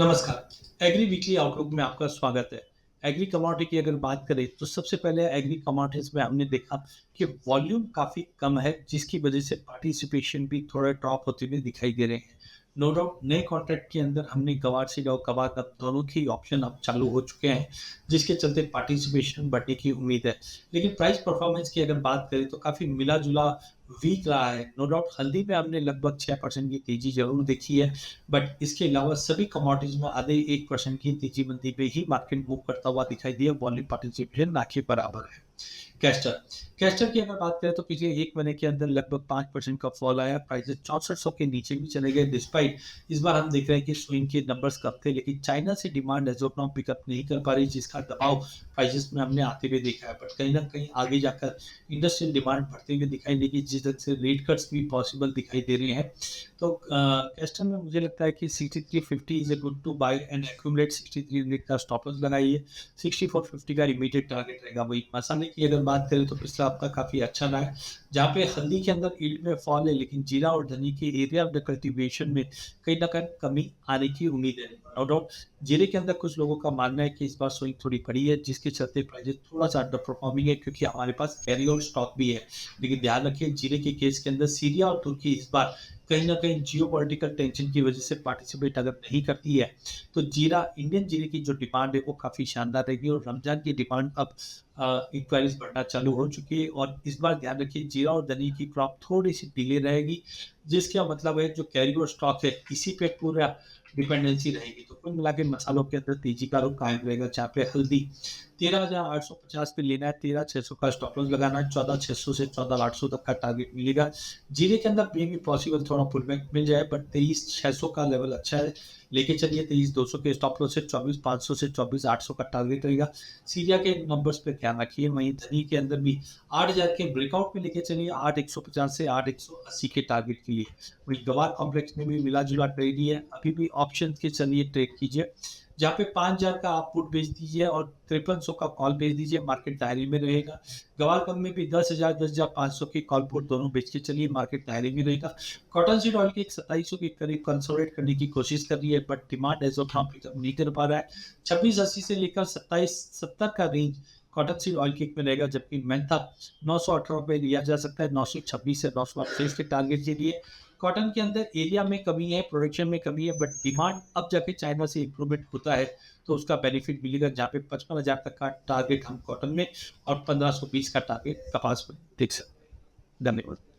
नमस्कार। Agree weekly outlook में आपका स्वागत है। एग्री कमोडिटी की अगर बात करें तो सबसे पहले एग्री कमोडिटीज में हमने देखा कि वॉल्यूम काफ़ी कम है, जिसकी वजह से पार्टिसिपेशन भी थोड़ा ड्रॉप होते हुए दिखाई दे रहे हैं। नो डाउट नए कॉन्ट्रैक्ट के अंदर हमने गवार से और कबार का दोनों ही ऑप्शन अब चालू हो चुके हैं, जिसके चलते पार्टिसिपेशन बढ़ने की उम्मीद है। लेकिन प्राइस परफॉर्मेंस की अगर बात करें तो काफ़ी मिला जुला वीक रहा है। नो डाउट हल्दी में हमने लगभग 6% की तेजी जरूर देखी है, बट इसके अलावा सभी कमोडिटीज में आधे 1% की तेजी मंदी पे ही मार्केट मूव करता हुआ दिखाई दिया। वॉल्यूम पार्टिसिपेशन ना के बराबर है। कैस्टर कैस्टर की अगर बात करें तो पिछले एक महीने के अंदर लगभग 5% का फॉल आया। प्राइसेस 6400 के नीचे भी चले गए। डिस्पाइट इस बार हम देख रहे हैं कि स्विंग के नंबर्स कम थे, लेकिन चाइना से demand as of now pick up नहीं कर पा रही, जिसका दबाव प्राइसेस में हमने आते हुए देखा है। बट कहीं ना कहीं आगे जाकर इंडस्ट्रियल डिमांड बढ़ते हुए दिखाई देगी, जिस तरह से रेट कट्स भी पॉसिबल दिखाई दे रहे हैं। तो कैस्टर में मुझे लगता है कि 6350 is a good to buy and accumulate. 63 का स्टॉप लॉस लगाइए। 6450 का इमीडिएट टारगेट रहेगा। वही मसाले की अगर बात करें तो पिछला हफ्ता काफी अच्छा रहा है, जहाँ पे हल्दी के अंदर ईल्ड में फॉल है, लेकिन जीरा और धनी के एरिया ऑफ द कल्टीवेशन में कहीं ना कहीं कमी आने की उम्मीद है। नो डाउट जीरे के अंदर कुछ लोगों का मानना है कि इस बार स्विंग थोड़ी बड़ी है, जिसके चलते प्राइस थोड़ा सा अंडर परफॉर्मिंग है, क्योंकि हमारे पास कैरी और स्टॉक भी है। लेकिन ध्यान रखिए जीरे के केस के अंदर सीरिया और तुर्की इस बार कहीं ना कहीं जियोपॉलिटिकल टेंशन की वजह से पार्टिसिपेट अगर नहीं करती है, तो जीरा इंडियन जीरे की जो डिमांड है वो काफ़ी शानदार रहेगी। और रमजान की डिमांड अब इंक्वायरीज बढ़ना चालू हो चुकी है। और इस बार ध्यान रखिए जीरा और धनी की क्रॉप थोड़ी सी डिले रहेगी, जिसका मतलब है जो कैरी और स्टॉक है इसी पे पूरा डिपेंडेंसी रहेगी। तो कुल मिला के मसालों के अंदर तेजी का रुख कायम रहेगा, जहाँ पे हल्दी 13,850 पे लेना है, 13,600 का स्टॉप लॉस लगाना है, 14,600 से 14,800 तक का टारगेट मिलेगा। जीरे के अंदर मे भी पॉसिबल थोड़ा पुलबैक मिल जाए, बट 23,600 का लेवल अच्छा है, लेके चलिए। 23,200 के स्टॉप लॉस से 24,500 से 24,800 का टारगेट रहेगा। सीरिया के नंबर्स पे ध्यान रखिए। वहीं धनी के अंदर भी 8,000 के ब्रेकआउट में लेके चलिए, 8,150 से 8,180 के टारगेट के लिए। वही गवार कॉम्प्लेक्स में भी मिला जुला ट्रेड ही है। अभी भी ऑप्शन के चलिए ट्रेड कीजिए, जहाँ पे 5,000 का आप पुट बेच दीजिए और 5300 का कॉल बेच दीजिए, मार्केट दायरे में रहेगा। गवार कम में भी 10,000 10,500 की कॉल पुट दोनों बेच के चलिए, मार्केट दायरे में रहेगा। कॉटन सीड ऑयल की 2700 के करीब कंसोलिडेट करने की कोशिश कर रही है, but demand as of now pick up नहीं कर पा रहा है। 2680 से लेकर 2770 का range cotton seed oil kick में रहेगा, जबकि मेंथा 918 पे लिया जा सकता है, 926 से 928 के टारगेट के लिए। कॉटन के अंदर एरिया में कमी है, प्रोडक्शन में कमी है, बट डिमांड अब जाके चाइना से इंप्रूवमेंट होता है तो उसका बेनिफिट मिलेगा, जहाँ पे 55,000 तक का टारगेट हम कॉटन में और 1520 का टारगेट कपास में देख सकते हैं। धन्यवाद।